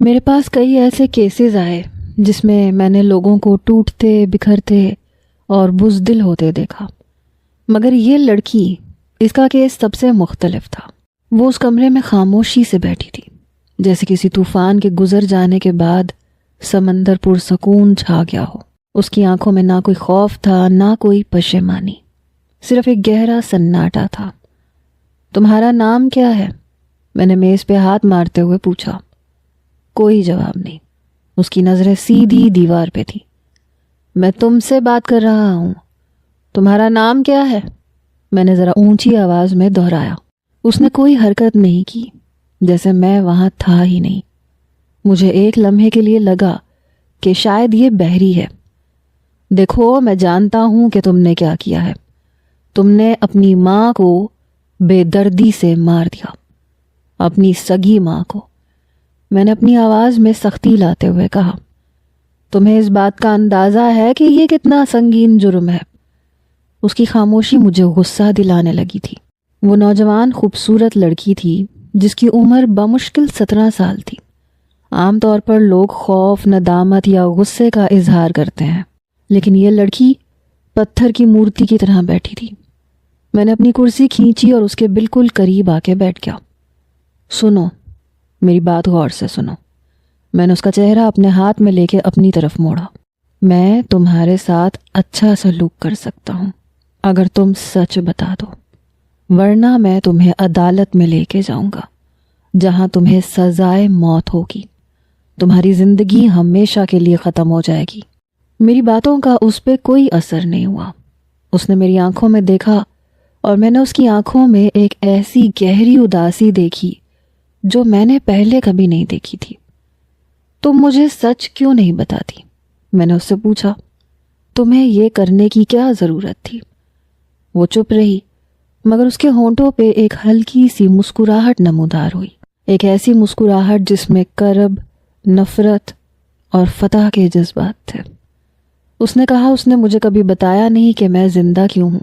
میرے پاس کئی ایسے کیسز آئے جس میں نے لوگوں کو ٹوٹتے بکھرتے اور بزدل ہوتے دیکھا، مگر یہ لڑکی، اس کا کیس سب سے مختلف تھا۔ وہ اس کمرے میں خاموشی سے بیٹھی تھی، جیسے کسی طوفان کے گزر جانے کے بعد سمندر پرسکون چھا گیا ہو۔ اس کی آنکھوں میں نہ کوئی خوف تھا، نہ کوئی پشیمانی، صرف ایک گہرا سناٹا تھا۔ تمہارا نام کیا ہے؟ میں نے میز پہ ہاتھ مارتے ہوئے پوچھا۔ کوئی جواب نہیں۔ اس کی نظریں سیدھی دیوار پہ تھی۔ میں تم سے بات کر رہا ہوں۔ تمہارا نام کیا ہے؟ میں نے ذرا اونچی آواز میں دہرایا۔ اس نے کوئی حرکت نہیں کی، جیسے میں وہاں تھا ہی نہیں۔ مجھے ایک لمحے کے لیے لگا کہ شاید یہ بحری ہے۔ دیکھو، میں جانتا ہوں کہ تم نے کیا کیا ہے۔ تم نے اپنی ماں کو بے دردی سے مار دیا، اپنی سگی ماں کو۔ میں نے اپنی آواز میں سختی لاتے ہوئے کہا۔ تمہیں اس بات کا اندازہ ہے کہ یہ کتنا سنگین جرم ہے؟ اس کی خاموشی مجھے غصہ دلانے لگی تھی۔ وہ نوجوان خوبصورت لڑکی تھی جس کی عمر بمشکل 17 سال تھی۔ عام طور پر لوگ خوف، ندامت یا غصے کا اظہار کرتے ہیں، لیکن یہ لڑکی پتھر کی مورتی کی طرح بیٹھی تھی۔ میں نے اپنی کرسی کھینچی اور اس کے بالکل قریب آ کے بیٹھ گیا۔ سنو، میری بات غور سے سنو۔ میں نے اس کا چہرہ اپنے ہاتھ میں لے کے اپنی طرف موڑا۔ میں تمہارے ساتھ اچھا سلوک کر سکتا ہوں اگر تم سچ بتا دو، ورنہ میں تمہیں عدالت میں لے کے جاؤں گا، جہاں تمہیں سزائے موت ہوگی۔ تمہاری زندگی ہمیشہ کے لیے ختم ہو جائے گی۔ میری باتوں کا اس پہ کوئی اثر نہیں ہوا۔ اس نے میری آنکھوں میں دیکھا اور میں نے اس کی آنکھوں میں ایک ایسی گہری اداسی دیکھی جو میں نے پہلے کبھی نہیں دیکھی تھی۔ تم مجھے سچ کیوں نہیں بتاتی؟ میں نے اس سے پوچھا۔ تمہیں یہ کرنے کی کیا ضرورت تھی؟ وہ چپ رہی، مگر اس کے ہونٹوں پہ ایک ہلکی سی مسکراہٹ نمودار ہوئی، ایک ایسی مسکراہٹ جس میں کرب، نفرت اور فتح کے جذبات تھے۔ اس نے کہا، اس نے مجھے کبھی بتایا نہیں کہ میں زندہ کیوں ہوں،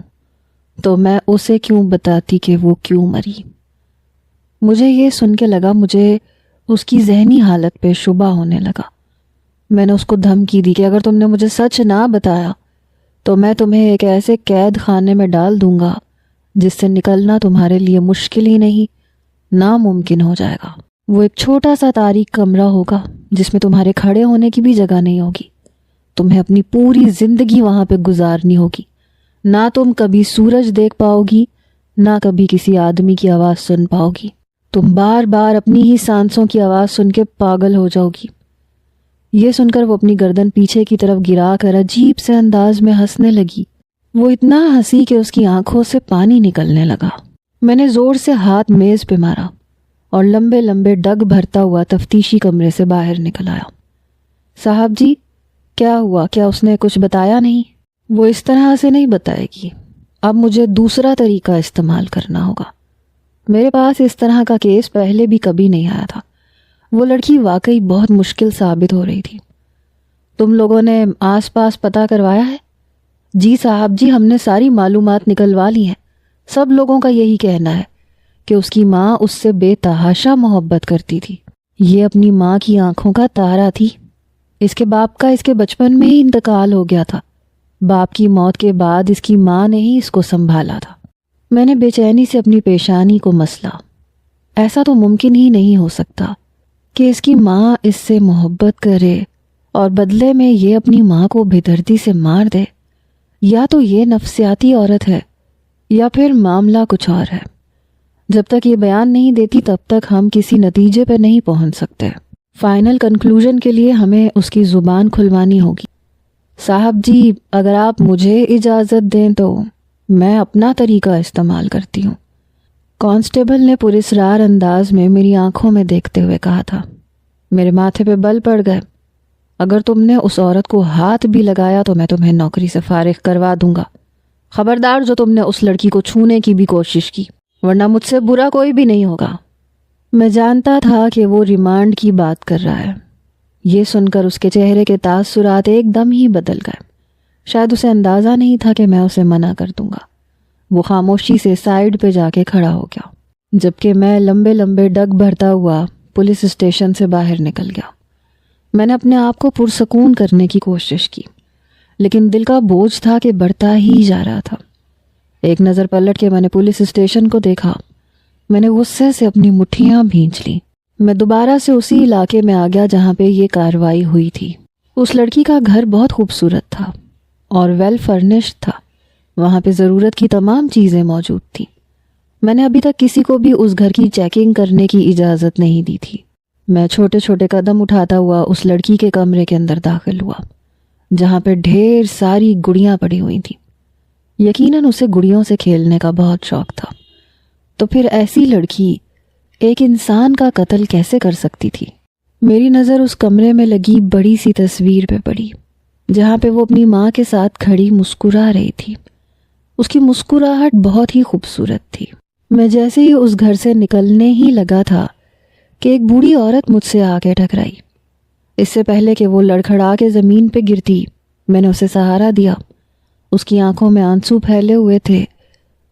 تو میں اسے کیوں بتاتی کہ وہ کیوں مری؟ مجھے یہ سن کے لگا مجھے اس کی ذہنی حالت پہ شبہ ہونے لگا۔ میں نے اس کو دھمکی دی کہ اگر تم نے مجھے سچ نہ بتایا تو میں تمہیں ایک ایسے قید خانے میں ڈال دوں گا جس سے نکلنا تمہارے لیے مشکل ہی نہیں، ناممکن ہو جائے گا۔ وہ ایک چھوٹا سا تاریک کمرہ ہوگا جس میں تمہارے کھڑے ہونے کی بھی جگہ نہیں ہوگی۔ تمہیں اپنی پوری زندگی وہاں پہ گزارنی ہوگی۔ نہ تم کبھی سورج دیکھ پاؤ گی، نہ کبھی کسی آدمی کی آواز سن پاؤ گی۔ تم بار بار اپنی ہی سانسوں کی آواز سن کے پاگل ہو جاؤ گی۔ یہ سن کر وہ اپنی گردن پیچھے کی طرف گرا کر عجیب سے انداز میں ہنسنے لگی۔ وہ اتنا ہنسی کہ اس کی آنکھوں سے پانی نکلنے لگا۔ میں نے زور سے ہاتھ میز پہ مارا اور لمبے لمبے ڈگ بھرتا ہوا تفتیشی کمرے سے باہر نکل آیا۔ صاحب جی، کیا ہوا؟ کیا اس نے کچھ بتایا نہیں؟ وہ اس طرح سے نہیں بتائے گی۔ اب مجھے دوسرا طریقہ استعمال کرنا ہوگا۔ میرے پاس اس طرح کا کیس پہلے بھی کبھی نہیں آیا تھا۔ وہ لڑکی واقعی بہت مشکل ثابت ہو رہی تھی۔ تم لوگوں نے آس پاس پتہ کروایا ہے؟ جی صاحب جی، ہم نے ساری معلومات نکلوا لی ہیں۔ سب لوگوں کا یہی کہنا ہے کہ اس کی ماں اس سے بے تحاشا محبت کرتی تھی۔ یہ اپنی ماں کی آنکھوں کا تارا تھی۔ اس کے باپ کا اس کے بچپن میں ہی انتقال ہو گیا تھا۔ باپ کی موت کے بعد اس کی ماں نے ہی اس کو سنبھالا تھا۔ میں نے بے چینی سے اپنی پیشانی کو مسلا۔ ایسا تو ممکن ہی نہیں ہو سکتا کہ اس کی ماں اس سے محبت کرے اور بدلے میں یہ اپنی ماں کو بے دردی سے مار دے۔ یا تو یہ نفسیاتی عورت ہے یا پھر معاملہ کچھ اور ہے۔ جب تک یہ بیان نہیں دیتی تب تک ہم کسی نتیجے پہ نہیں پہنچ سکتے۔ فائنل کنکلوژن کے لیے ہمیں اس کی زبان کھلوانی ہوگی۔ صاحب جی، اگر آپ مجھے اجازت دیں تو میں اپنا طریقہ استعمال کرتی ہوں۔ کانسٹیبل نے پراسرار انداز میں میری آنکھوں میں دیکھتے ہوئے کہا تھا۔ میرے ماتھے پہ بل پڑ گئے۔ اگر تم نے اس عورت کو ہاتھ بھی لگایا تو میں تمہیں نوکری سے فارغ کروا دوں گا۔ خبردار جو تم نے اس لڑکی کو چھونے کی بھی کوشش کی، ورنہ مجھ سے برا کوئی بھی نہیں ہوگا۔ میں جانتا تھا کہ وہ ریمانڈ کی بات کر رہا ہے۔ یہ سن کر اس کے چہرے کے تاثرات ایک دم ہی بدل گئے۔ شاید اسے اندازہ نہیں تھا کہ میں اسے منع کر دوں گا۔ وہ خاموشی سے سائیڈ پہ جا کے کھڑا ہو گیا، جبکہ میں لمبے لمبے ڈگ بھرتا ہوا پولیس اسٹیشن سے باہر نکل گیا۔ میں نے اپنے آپ کو پرسکون کرنے کی کوشش کی، لیکن دل کا بوجھ تھا کہ بڑھتا ہی جا رہا تھا۔ ایک نظر پلٹ کے میں نے پولیس اسٹیشن کو دیکھا۔ میں نے غصے سے اپنی مٹھیاں بھینچ لیں۔ میں دوبارہ سے اسی علاقے میں آ گیا جہاں پہ یہ کارروائی ہوئی تھی۔ اس لڑکی کا گھر بہت خوبصورت تھا اور ویل فرنشڈ تھا۔ وہاں پہ ضرورت کی تمام چیزیں موجود تھیں۔ میں نے ابھی تک کسی کو بھی اس گھر کی چیکنگ کرنے کی اجازت نہیں دی تھی۔ میں چھوٹے چھوٹے قدم اٹھاتا ہوا اس لڑکی کے کمرے کے اندر داخل ہوا، جہاں پہ ڈھیر ساری گڑیاں پڑی ہوئی تھیں۔ یقیناً اسے گڑیوں سے کھیلنے کا بہت شوق تھا، تو پھر ایسی لڑکی ایک انسان کا قتل کیسے کر سکتی تھی؟ میری نظر اس کمرے میں لگی بڑی سی تصویر پہ پڑی، جہاں پہ وہ اپنی ماں کے ساتھ کھڑی مسکرا رہی تھی۔ اس کی مسکراہٹ بہت ہی خوبصورت تھی۔ میں جیسے ہی اس گھر سے نکلنے ہی لگا تھا کہ ایک بوڑھی عورت مجھ سے آ کے ٹکرائی۔ اس سے پہلے کہ وہ لڑکھڑا کے زمین پہ گرتی، میں نے اسے سہارا دیا۔ اس کی آنکھوں میں آنسو پھیلے ہوئے تھے۔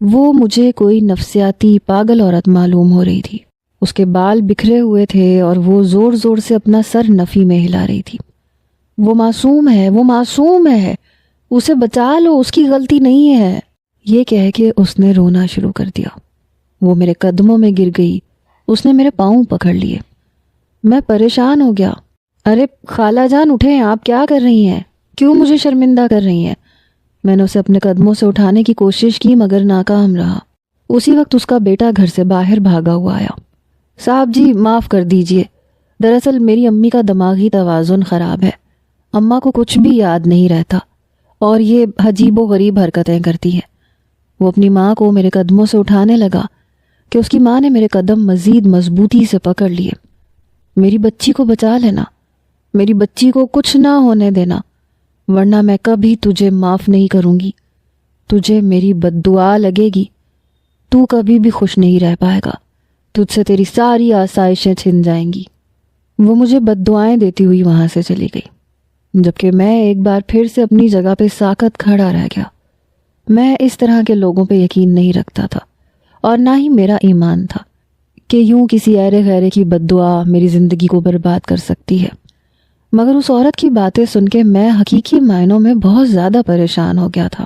وہ مجھے کوئی نفسیاتی پاگل عورت معلوم ہو رہی تھی۔ اس کے بال بکھرے ہوئے تھے اور وہ زور زور سے اپنا سر نفی میں ہلا رہی تھی۔ وہ معصوم ہے، وہ معصوم ہے، اسے بچا لو، اس کی غلطی نہیں ہے، یہ کہہ کے اس نے رونا شروع کر دیا۔ وہ میرے قدموں میں گر گئی۔ اس نے میرے پاؤں پکڑ لیے۔ میں پریشان ہو گیا۔ ارے خالہ جان اٹھیں، آپ کیا کر رہی ہیں؟ کیوں مجھے شرمندہ کر رہی ہیں؟ میں نے اسے اپنے قدموں سے اٹھانے کی کوشش کی مگر ناکام رہا۔ اسی وقت اس کا بیٹا گھر سے باہر بھاگا ہوا آیا۔ صاحب جی معاف کر دیجئے، دراصل میری امی کا دماغی توازن خراب ہے۔ اماں کو کچھ بھی یاد نہیں رہتا اور یہ عجیب و غریب حرکتیں کرتی ہیں۔ وہ اپنی ماں کو میرے قدموں سے اٹھانے لگا کہ اس کی ماں نے میرے قدم مزید مضبوطی سے پکڑ لیے۔ میری بچی کو بچا لینا، میری بچی کو کچھ نہ ہونے دینا، ورنہ میں کبھی تجھے معاف نہیں کروں گی۔ تجھے میری بد دعا لگے گی، تو کبھی بھی خوش نہیں رہ پائے گا، تجھ سے تیری ساری آسائشیں چھن جائیں گی۔ وہ مجھے بد دعائیں دیتی ہوئی وہاں سے چلی گئی، جبکہ میں ایک بار پھر سے اپنی جگہ پہ ساکت کھڑا رہ گیا۔ میں اس طرح کے لوگوں پہ یقین نہیں رکھتا تھا اور نہ ہی میرا ایمان تھا کہ یوں کسی ایرے غیرے کی بد دعا میری زندگی کو برباد کر سکتی ہے۔ مگر اس عورت کی باتیں سن کے میں حقیقی معنوں میں بہت زیادہ پریشان ہو گیا تھا۔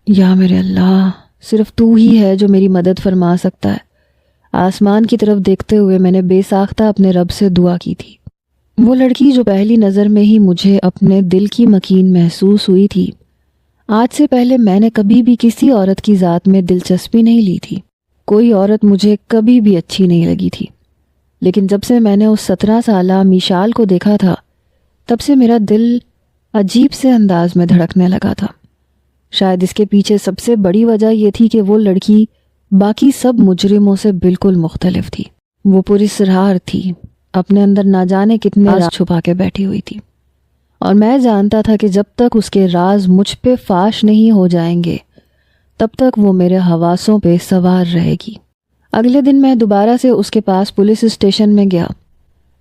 یا میرے اللہ، صرف تو ہی ہے جو میری مدد فرما سکتا ہے۔ آسمان کی طرف دیکھتے ہوئے میں نے بے ساختہ اپنے رب سے دعا کی تھی۔ وہ لڑکی جو پہلی نظر میں ہی مجھے اپنے دل کی مکین محسوس ہوئی تھی، آج سے پہلے میں نے کبھی بھی کسی عورت کی ذات میں دلچسپی نہیں لی تھی۔ کوئی عورت مجھے کبھی بھی اچھی نہیں لگی تھی، لیکن جب سے میں نے اس 17 سالہ میشال کو دیکھا تھا، تب سے میرا دل عجیب سے انداز میں دھڑکنے لگا تھا۔ شاید اس کے پیچھے سب سے بڑی وجہ یہ تھی کہ وہ لڑکی باقی سب مجرموں سے بالکل مختلف تھی۔ وہ پراسرار تھی، اپنے اندر نہ جانے کتنے راز چھپا کے بیٹھی ہوئی تھی، اور میں جانتا تھا کہ جب تک اس کے راز مجھ پہ فاش نہیں ہو جائیں گے تب تک وہ میرے حواسوں پہ سوار رہے گی۔ اگلے دن میں دوبارہ سے اس کے پاس پولیس اسٹیشن میں گیا۔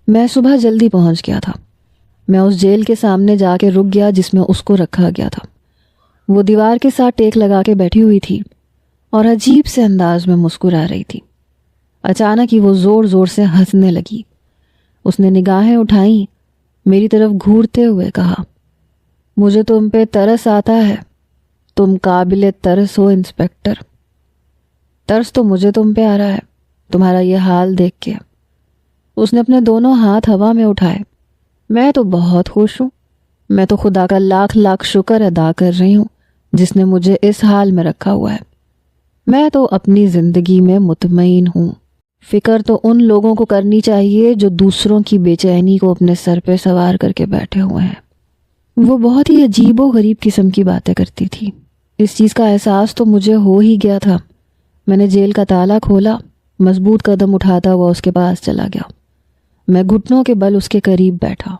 میں صبح جلدی پہنچ گیا تھا۔ میں اس جیل کے سامنے جا کے رک گیا جس میں اس کو رکھا گیا تھا۔ وہ دیوار کے ساتھ ٹیک لگا کے بیٹھی ہوئی تھی اور عجیب سے انداز میں مسکرا رہی تھی۔ اچانک ہی وہ زور زور سے ہنسنے لگی۔ اس نے نگاہیں اٹھائیں، میری طرف گھورتے ہوئے کہا، مجھے تم پہ ترس آتا ہے، تم قابل ترس ہو انسپکٹر۔ ترس تو مجھے تم پہ آ رہا ہے، تمہارا یہ حال دیکھ کے۔ اس نے اپنے دونوں ہاتھ ہوا میں اٹھائے۔ میں تو بہت خوش ہوں، میں تو خدا کا لاکھ لاکھ شکر ادا کر رہی ہوں جس نے مجھے اس حال میں رکھا ہوا ہے۔ میں تو اپنی زندگی میں مطمئن ہوں۔ فکر تو ان لوگوں کو کرنی چاہیے جو دوسروں کی بے چینی کو اپنے سر پہ سوار کر کے بیٹھے ہوئے ہیں۔ وہ بہت ہی عجیب و غریب قسم کی باتیں کرتی تھی۔ اس چیز کا احساس تو مجھے ہو ہی گیا تھا۔ میں نے جیل کا تالا کھولا، مضبوط قدم اٹھاتا ہوا اس کے پاس چلا گیا۔ میں گھٹنوں کے بل اس کے قریب بیٹھا۔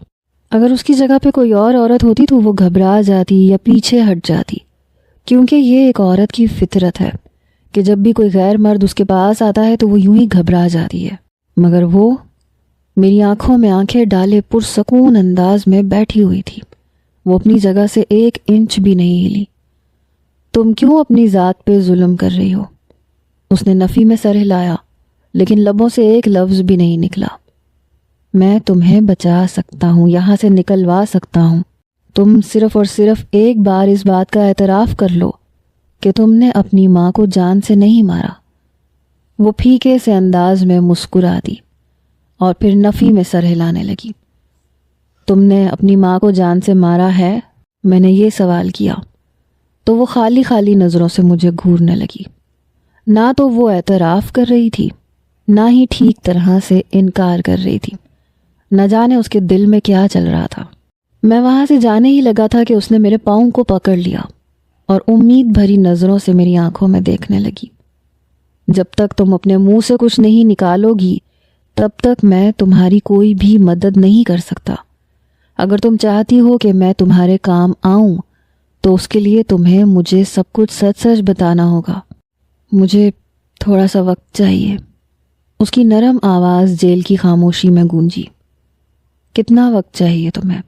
اگر اس کی جگہ پہ کوئی اور عورت ہوتی تو وہ گھبرا جاتی یا پیچھے ہٹ جاتی، کیونکہ یہ ایک عورت کی فطرت ہے کہ جب بھی کوئی غیر مرد اس کے پاس آتا ہے تو وہ یوں ہی گھبرا جاتی ہے۔ مگر وہ میری آنکھوں میں آنکھیں ڈالے پرسکون انداز میں بیٹھی ہوئی تھی۔ وہ اپنی جگہ سے 1 انچ بھی نہیں ہلی۔ تم کیوں اپنی ذات پہ ظلم کر رہی ہو؟ اس نے نفی میں سر ہلایا، لیکن لبوں سے ایک لفظ بھی نہیں نکلا۔ میں تمہیں بچا سکتا ہوں، یہاں سے نکلوا سکتا ہوں۔ تم صرف اور صرف ایک بار اس بات کا اعتراف کر لو کہ تم نے اپنی ماں کو جان سے نہیں مارا۔ وہ پھیکے سے انداز میں مسکرا دی اور پھر نفی میں سر ہلانے لگی۔ تم نے اپنی ماں کو جان سے مارا ہے؟ میں نے یہ سوال کیا تو وہ خالی خالی نظروں سے مجھے گھورنے لگی۔ نہ تو وہ اعتراف کر رہی تھی، نہ ہی ٹھیک طرح سے انکار کر رہی تھی۔ نہ جانے اس کے دل میں کیا چل رہا تھا۔ میں وہاں سے جانے ہی لگا تھا کہ اس نے میرے پاؤں کو پکڑ لیا اور امید بھری نظروں سے میری آنکھوں میں دیکھنے لگی۔ جب تک تم اپنے منہ سے کچھ نہیں نکالو گی تب تک میں تمہاری کوئی بھی مدد نہیں کر سکتا۔ اگر تم چاہتی ہو کہ میں تمہارے کام آؤں تو اس کے لیے تمہیں مجھے سب کچھ سچ سچ بتانا ہوگا۔ مجھے تھوڑا سا وقت چاہیے۔ اس کی نرم آواز جیل کی خاموشی میں گونجی۔ کتنا وقت چاہیے تمہیں؟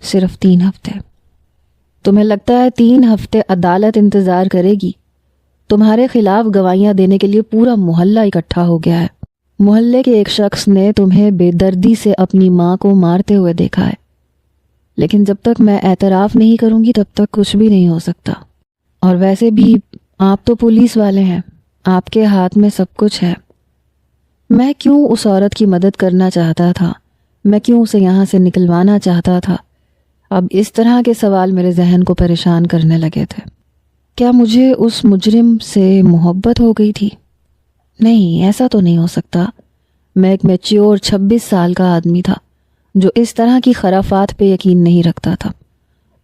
صرف 3 ہفتے۔ تمہیں لگتا ہے 3 ہفتے عدالت انتظار کرے گی؟ تمہارے خلاف گواہیاں دینے کے لیے پورا محلہ اکٹھا ہو گیا ہے۔ محلے کے ایک شخص نے تمہیں بے دردی سے اپنی ماں کو مارتے ہوئے دیکھا ہے، لیکن جب تک میں اعتراف نہیں کروں گی تب تک کچھ بھی نہیں ہو سکتا۔ اور ویسے بھی آپ تو پولیس والے ہیں، آپ کے ہاتھ میں سب کچھ ہے۔ میں کیوں اس عورت کی مدد کرنا چاہتا تھا؟ میں کیوں اسے یہاں سے نکلوانا چاہتا تھا؟ اب اس طرح کے سوال میرے ذہن کو پریشان کرنے لگے تھے۔ کیا مجھے اس مجرم سے محبت ہو گئی تھی؟ نہیں، ایسا تو نہیں ہو سکتا۔ میں ایک میچیور 26 سال کا آدمی تھا جو اس طرح کی خرافات پہ یقین نہیں رکھتا تھا۔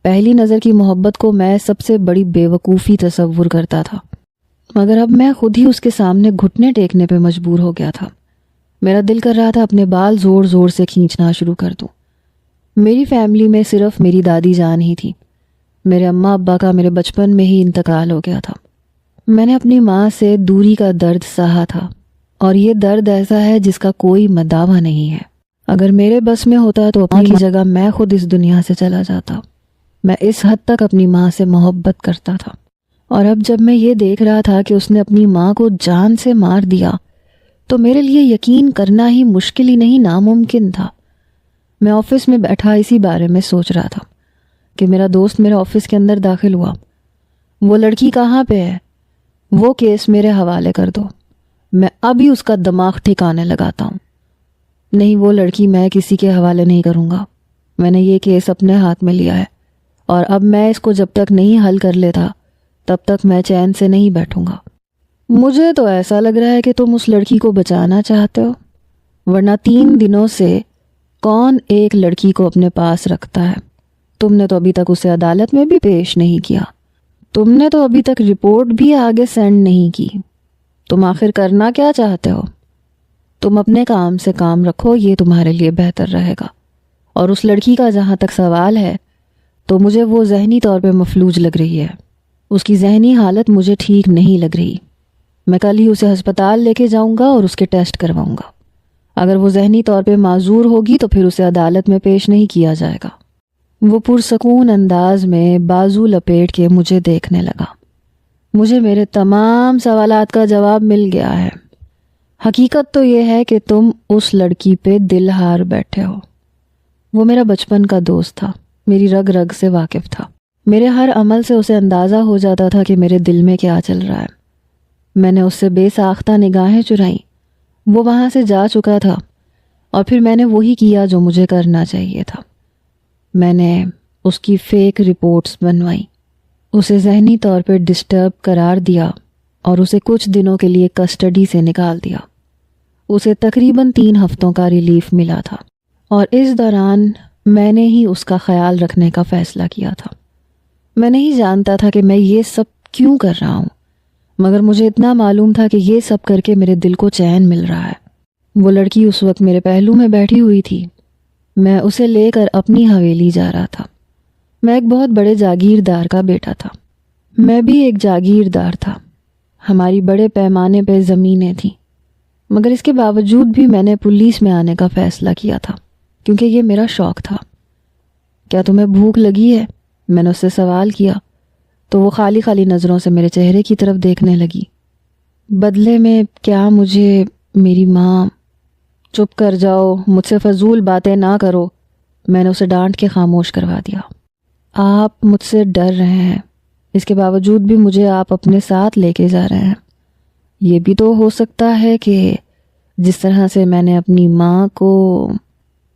پہلی نظر کی محبت کو میں سب سے بڑی بے وقوفی تصور کرتا تھا، مگر اب میں خود ہی اس کے سامنے گھٹنے ٹیکنے پہ مجبور ہو گیا تھا۔ میرا دل کر رہا تھا اپنے بال زور زور سے کھینچنا شروع کر دوں۔ میری فیملی میں صرف میری دادی جان ہی تھی۔ میرے اماں ابا کا میرے بچپن میں ہی انتقال ہو گیا تھا۔ میں نے اپنی ماں سے دوری کا درد سہا تھا، اور یہ درد ایسا ہے جس کا کوئی مداوع نہیں ہے۔ اگر میرے بس میں ہوتا تو ماں کی جگہ میں خود اس دنیا سے چلا جاتا۔ میں اس حد تک اپنی ماں سے محبت کرتا تھا، اور اب جب میں یہ دیکھ رہا تھا کہ اس نے اپنی ماں کو جان سے مار دیا تو میرے لیے یقین کرنا ہی مشکل ہی نہیں، ناممکن تھا۔ میں آفس میں بیٹھا اسی بارے میں سوچ رہا تھا کہ میرا دوست میرے آفس کے اندر داخل ہوا۔ وہ لڑکی کہاں پہ ہے؟ وہ کیس میرے حوالے کر دو، میں ابھی اس کا دماغ ٹھکانے لگاتا ہوں۔ نہیں، وہ لڑکی میں کسی کے حوالے نہیں کروں گا۔ میں نے یہ کیس اپنے ہاتھ میں لیا ہے، اور اب میں اس کو جب تک نہیں حل کر لیتا تب تک میں چین سے نہیں بیٹھوں گا۔ مجھے تو ایسا لگ رہا ہے کہ تم اس لڑکی کو بچانا چاہتے ہو، ورنہ 3 دنوں سے کون ایک لڑکی کو اپنے پاس رکھتا ہے؟ تم نے تو ابھی تک اسے عدالت میں بھی پیش نہیں کیا، تم نے تو ابھی تک رپورٹ بھی آگے سینڈ نہیں کی۔ تم آخر کرنا کیا چاہتے ہو؟ تم اپنے کام سے کام رکھو، یہ تمہارے لیے بہتر رہے گا۔ اور اس لڑکی کا جہاں تک سوال ہے تو مجھے وہ ذہنی طور پہ مفلوج لگ رہی ہے۔ اس کی ذہنی حالت مجھے ٹھیک نہیں لگ رہی۔ میں کل ہی اسے ہسپتال لے کے جاؤں گا اور اس کے ٹیسٹ کرواؤں گا۔ اگر وہ ذہنی طور پہ معذور ہوگی تو پھر اسے عدالت میں پیش نہیں کیا جائے گا۔ وہ پرسکون انداز میں بازو لپیٹ کے مجھے دیکھنے لگا۔ مجھے میرے تمام سوالات کا جواب مل گیا ہے۔ حقیقت تو یہ ہے کہ تم اس لڑکی پہ دل ہار بیٹھے ہو۔ وہ میرا بچپن کا دوست تھا، میری رگ رگ سے واقف تھا۔ میرے ہر عمل سے اسے اندازہ ہو جاتا تھا کہ میرے دل میں کیا چل رہا ہے۔ میں نے اس سے بے ساختہ نگاہیں چرائیں۔ وہ وہاں سے جا چکا تھا، اور پھر میں نے وہی کیا جو مجھے کرنا چاہیے تھا۔ میں نے اس کی فیک رپورٹس بنوائیں، اسے ذہنی طور پر ڈسٹرب قرار دیا اور اسے کچھ دنوں کے لیے کسٹڈی سے نکال دیا۔ اسے تقریباً 3 ہفتوں کا ریلیف ملا تھا، اور اس دوران میں نے ہی اس کا خیال رکھنے کا فیصلہ کیا تھا۔ میں نہیں جانتا تھا کہ میں یہ سب کیوں کر رہا ہوں، مگر مجھے اتنا معلوم تھا کہ یہ سب کر کے میرے دل کو چین مل رہا ہے۔ وہ لڑکی اس وقت میرے پہلو میں بیٹھی ہوئی تھی۔ میں اسے لے کر اپنی حویلی جا رہا تھا۔ میں ایک بہت بڑے جاگیردار کا بیٹا تھا۔ میں بھی ایک جاگیردار تھا۔ ہماری بڑے پیمانے پہ زمینیں تھیں، مگر اس کے باوجود بھی میں نے پولیس میں آنے کا فیصلہ کیا تھا، کیونکہ یہ میرا شوق تھا۔ کیا تمہیں بھوک لگی ہے؟ میں نے اس سے سوال کیا تو وہ خالی خالی نظروں سے میرے چہرے کی طرف دیکھنے لگی۔ بدلے میں کیا مجھے میری ماں چپ کر جاؤ، مجھ سے فضول باتیں نہ کرو، میں نے اسے ڈانٹ کے خاموش کروا دیا۔ آپ مجھ سے ڈر رہے ہیں، اس کے باوجود بھی مجھے آپ اپنے ساتھ لے کے جا رہے ہیں۔ یہ بھی تو ہو سکتا ہے کہ جس طرح سے میں نے اپنی ماں کو…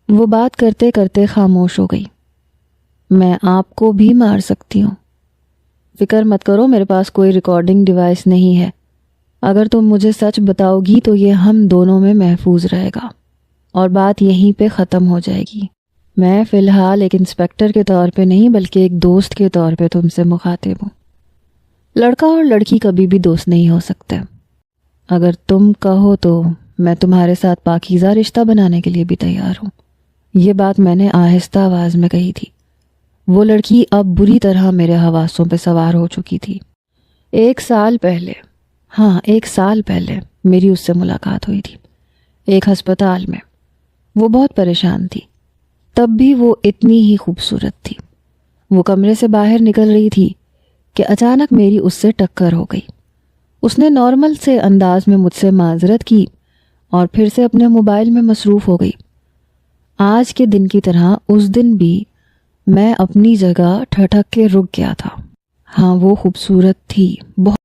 وہ بات کرتے کرتے خاموش ہو گئی۔ میں آپ کو بھی مار سکتی ہوں۔ فکر مت کرو، میرے پاس کوئی ریکارڈنگ ڈیوائس نہیں ہے۔ اگر تم مجھے سچ بتاؤ گی تو یہ ہم دونوں میں محفوظ رہے گا اور بات یہیں پہ ختم ہو جائے گی۔ میں فی الحال ایک انسپیکٹر کے طور پہ نہیں بلکہ ایک دوست کے طور پہ تم سے مخاطب ہوں۔ لڑکا اور لڑکی کبھی بھی دوست نہیں ہو سکتے۔ اگر تم کہو تو میں تمہارے ساتھ پاکیزہ رشتہ بنانے کے لیے بھی تیار ہوں۔ یہ بات میں نے آہستہ آواز میں کہی تھی۔ وہ لڑکی اب بری طرح میرے حواسوں پہ سوار ہو چکی تھی۔ 1 سال پہلے، 1 سال پہلے میری اس سے ملاقات ہوئی تھی، ایک ہسپتال میں۔ وہ بہت پریشان تھی، تب بھی وہ اتنی ہی خوبصورت تھی۔ وہ کمرے سے باہر نکل رہی تھی کہ اچانک میری اس سے ٹکر ہو گئی۔ اس نے نارمل سے انداز میں مجھ سے معذرت کی اور پھر سے اپنے موبائل میں مصروف ہو گئی۔ آج کے دن کی طرح اس دن بھی میں اپنی جگہ ٹھٹک کے رک گیا تھا۔ وہ خوبصورت تھی، بہت